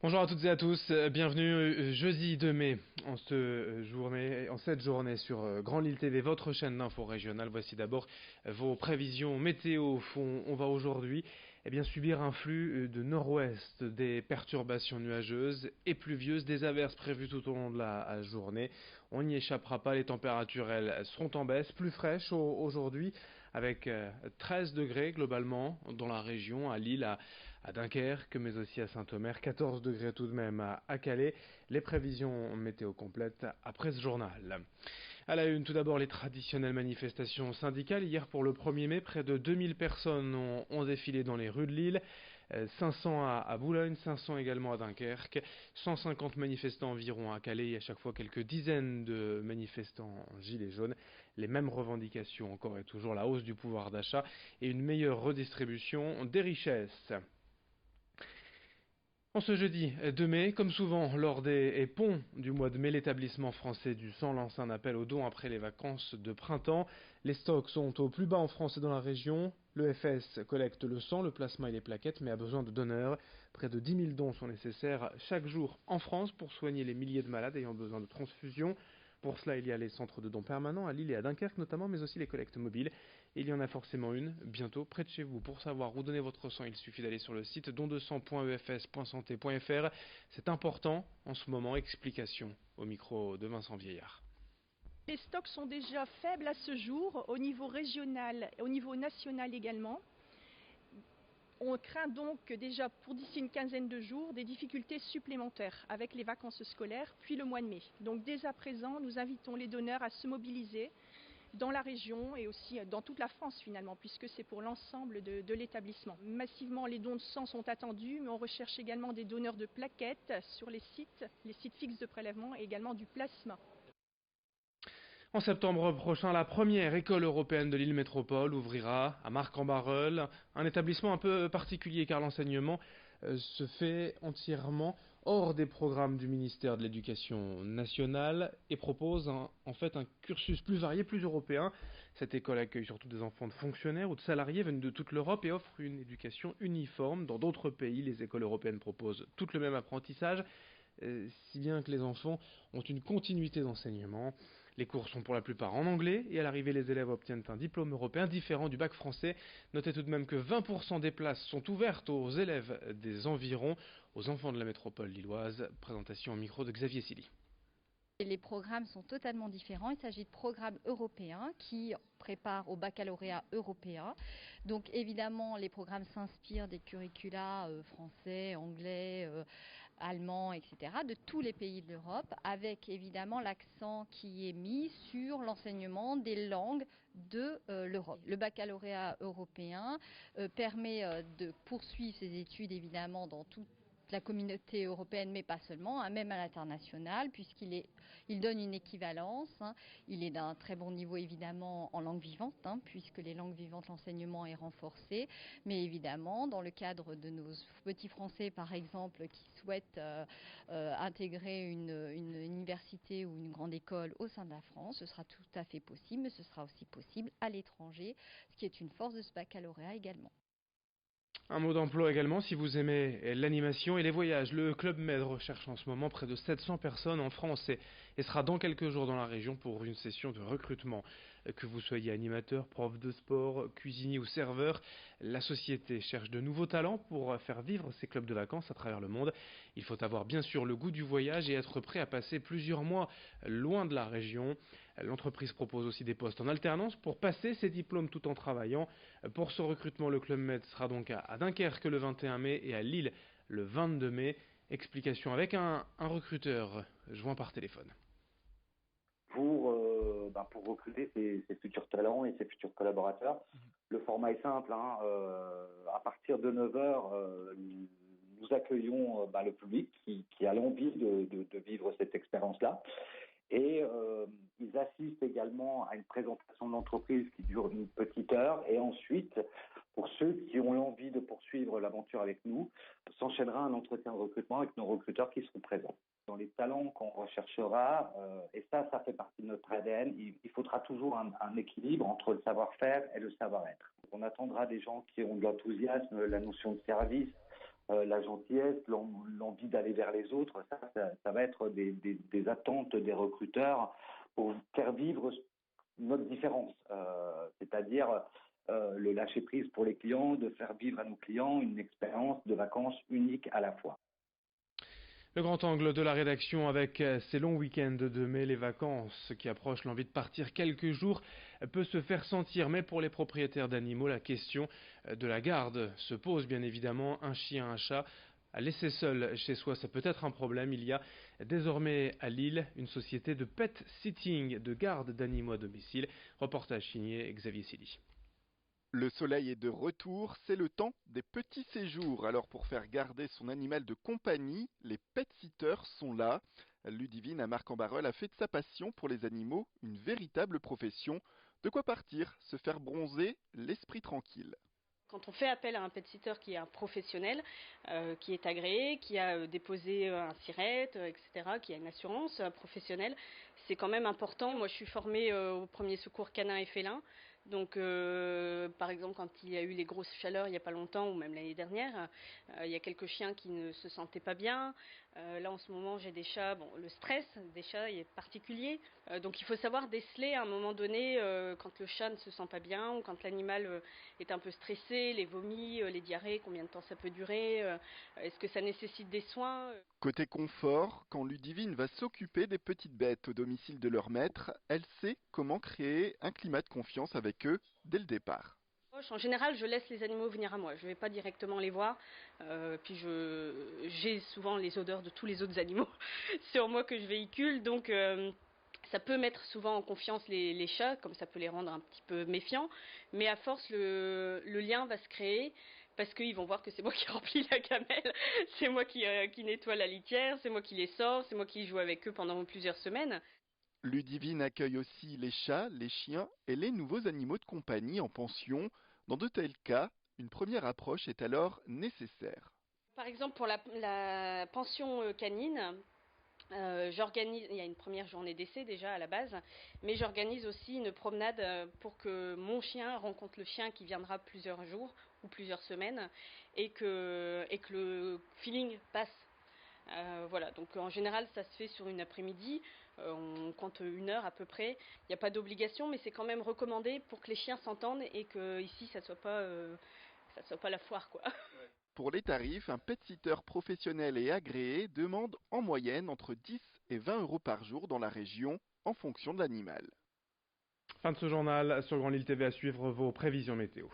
Bonjour à toutes et à tous, bienvenue jeudi 2 mai en cette journée sur Grand Lille TV, votre chaîne d'info régionale. Voici d'abord vos prévisions météo. On va aujourd'hui subir un flux de nord-ouest, des perturbations nuageuses et pluvieuses, des averses prévues tout au long de la journée. On n'y échappera pas, les températures elles seront en baisse, plus fraîches aujourd'hui avec 13 degrés globalement dans la région, à Lille, à Dunkerque, mais aussi à Saint-Omer, 14 degrés tout de même à Calais. Les prévisions météo complètes après ce journal. À la une, tout d'abord les traditionnelles manifestations syndicales. Hier pour le 1er mai, près de 2000 personnes ont défilé dans les rues de Lille. 500 à Boulogne, 500 également à Dunkerque, 150 manifestants environ à Calais et à chaque fois quelques dizaines de manifestants en gilets jaunes. Les mêmes revendications encore et toujours, la hausse du pouvoir d'achat et une meilleure redistribution des richesses. En ce jeudi 2 mai, comme souvent lors des ponts du mois de mai, l'établissement français du sang lance un appel aux dons après les vacances de printemps. Les stocks sont au plus bas en France et dans la région. Le FS collecte le sang, le plasma et les plaquettes, mais a besoin de donneurs. Près de 10 000 dons sont nécessaires chaque jour en France pour soigner les milliers de malades ayant besoin de transfusion. Pour cela, il y a les centres de dons permanents à Lille et à Dunkerque notamment, mais aussi les collectes mobiles. Et il y en a forcément une bientôt près de chez vous. Pour savoir où donner votre sang, il suffit d'aller sur le site don200.efs.santé.fr. C'est important en ce moment. Explication au micro de Vincent Vieillard. Les stocks sont déjà faibles à ce jour, au niveau régional et au niveau national également. On craint donc déjà pour d'ici une quinzaine de jours des difficultés supplémentaires avec les vacances scolaires puis le mois de mai. Donc dès à présent, nous invitons les donneurs à se mobiliser dans la région et aussi dans toute la France finalement, puisque c'est pour l'ensemble de l'établissement. Massivement, les dons de sang sont attendus, mais on recherche également des donneurs de plaquettes sur les sites fixes de prélèvement et également du plasma. En septembre prochain, la première école européenne de l'île métropole ouvrira à Marc-en-Barœul, un établissement un peu particulier car l'enseignement se fait entièrement hors des programmes du ministère de l'Éducation nationale et propose en fait un cursus plus varié, plus européen. Cette école accueille surtout des enfants de fonctionnaires ou de salariés venus de toute l'Europe et offre une éducation uniforme. Dans d'autres pays, les écoles européennes proposent toutes le même apprentissage, si bien que les enfants ont une continuité d'enseignement. Les cours sont pour la plupart en anglais et à l'arrivée les élèves obtiennent un diplôme européen différent du bac français. Notez tout de même que 20% des places sont ouvertes aux élèves des environs, aux enfants de la métropole lilloise. Présentation au micro de Xavier Silly. Les programmes sont totalement différents. Il s'agit de programmes européens qui préparent au baccalauréat européen. Donc évidemment, les programmes s'inspirent des curricula français, anglais, allemand, etc. de tous les pays de l'Europe, avec évidemment l'accent qui est mis sur l'enseignement des langues de l'Europe. Le baccalauréat européen permet de poursuivre ses études évidemment dans toute la communauté européenne, mais pas seulement, même à l'international, puisqu'il donne une équivalence. Il est d'un très bon niveau évidemment en langue vivante, puisque les langues vivantes, l'enseignement est renforcé, mais évidemment dans le cadre de nos petits Français par exemple qui souhaitent intégrer une université ou une grande école au sein de la France, ce sera tout à fait possible, mais ce sera aussi possible à l'étranger, ce qui est une force de ce baccalauréat également. Un mot d'emploi également, si vous aimez l'animation et les voyages. Le Club Med recherche en ce moment près de 700 personnes en France et sera dans quelques jours dans la région pour une session de recrutement. Que vous soyez animateur, prof de sport, cuisinier ou serveur, la société cherche de nouveaux talents pour faire vivre ces clubs de vacances à travers le monde. Il faut avoir bien sûr le goût du voyage et être prêt à passer plusieurs mois loin de la région. L'entreprise propose aussi des postes en alternance pour passer ses diplômes tout en travaillant. Pour ce recrutement, le Club Med sera donc à Dunkerque le 21 mai et à Lille le 22 mai. Explication avec un recruteur joint par téléphone. Pour recruter ses futurs talents et ses futurs collaborateurs, le format est simple. À partir de 9 heures, nous accueillons le public qui a l'envie de vivre cette expérience-là. Et ils assistent également à une présentation de l'entreprise qui dure une petite heure. Et ensuite, pour ceux qui ont l'envie de poursuivre l'aventure avec nous, s'enchaînera un entretien de recrutement avec nos recruteurs qui seront présents. Dans les talents qu'on recherchera, et ça fait partie de notre ADN, il faudra toujours un équilibre entre le savoir-faire et le savoir-être. On attendra des gens qui ont de l'enthousiasme, la notion de service, la gentillesse, l'envie d'aller vers les autres. Ça va être des attentes des recruteurs pour faire vivre notre différence, c'est-à-dire le lâcher-prise pour les clients, de faire vivre à nos clients une expérience de vacances unique à la fois. Le grand angle de la rédaction avec ces longs week-ends de mai, les vacances qui approchent, l'envie de partir quelques jours peut se faire sentir. Mais pour les propriétaires d'animaux, la question de la garde se pose bien évidemment. Un chien, un chat, à laisser seul chez soi, ça peut être un problème. Il y a désormais à Lille une société de pet sitting, de garde d'animaux à domicile. Reportage signé Xavier Silly. Le soleil est de retour, c'est le temps des petits séjours. Alors pour faire garder son animal de compagnie, les pet-sitters sont là. Ludivine à Marc-en-Barœul a fait de sa passion pour les animaux une véritable profession. De quoi partir, se faire bronzer, l'esprit tranquille. Quand on fait appel à un pet-sitter qui est un professionnel, qui est agréé, qui a déposé un SIRET, etc., qui a une assurance professionnelle, c'est quand même important. Moi, je suis formée au premier secours canin et félin. Donc, par exemple, quand il y a eu les grosses chaleurs il n'y a pas longtemps, ou même l'année dernière, il y a quelques chiens qui ne se sentaient pas bien. Là, en ce moment, j'ai des chats. Bon, le stress des chats est particulier. Donc, il faut savoir déceler à un moment donné quand le chat ne se sent pas bien ou quand l'animal est un peu stressé, les vomis, les diarrhées, combien de temps ça peut durer, est-ce que ça nécessite des soins. Côté confort, quand Ludivine va s'occuper des petites bêtes au domicile de leur maître, elle sait comment créer un climat de confiance avec eux dès le départ. En général, je laisse les animaux venir à moi. Je ne vais pas directement les voir. Puis j'ai souvent les odeurs de tous les autres animaux sur moi que je véhicule. Donc ça peut mettre souvent en confiance les chats, comme ça peut les rendre un petit peu méfiants. Mais à force, le lien va se créer. Parce qu'ils vont voir que c'est moi qui remplis la gamelle, c'est moi qui nettoie la litière, c'est moi qui les sors, c'est moi qui joue avec eux pendant plusieurs semaines. Ludivine accueille aussi les chats, les chiens et les nouveaux animaux de compagnie en pension. Dans de tels cas, une première approche est alors nécessaire. Par exemple, pour la pension canine, j'organise, il y a une première journée d'essai déjà à la base, mais j'organise aussi une promenade pour que mon chien rencontre le chien qui viendra plusieurs jours ou plusieurs semaines et que le feeling passe. Voilà, donc en général ça se fait sur une après-midi, on compte 1 heure à peu près. Il n'y a pas d'obligation, mais c'est quand même recommandé pour que les chiens s'entendent et que ici ça soit pas la foire, quoi. Pour les tarifs, un pet-sitter professionnel et agréé demande en moyenne entre 10 et 20 euros par jour dans la région en fonction de l'animal. Fin de ce journal sur Grand Lille TV, à suivre vos prévisions météo.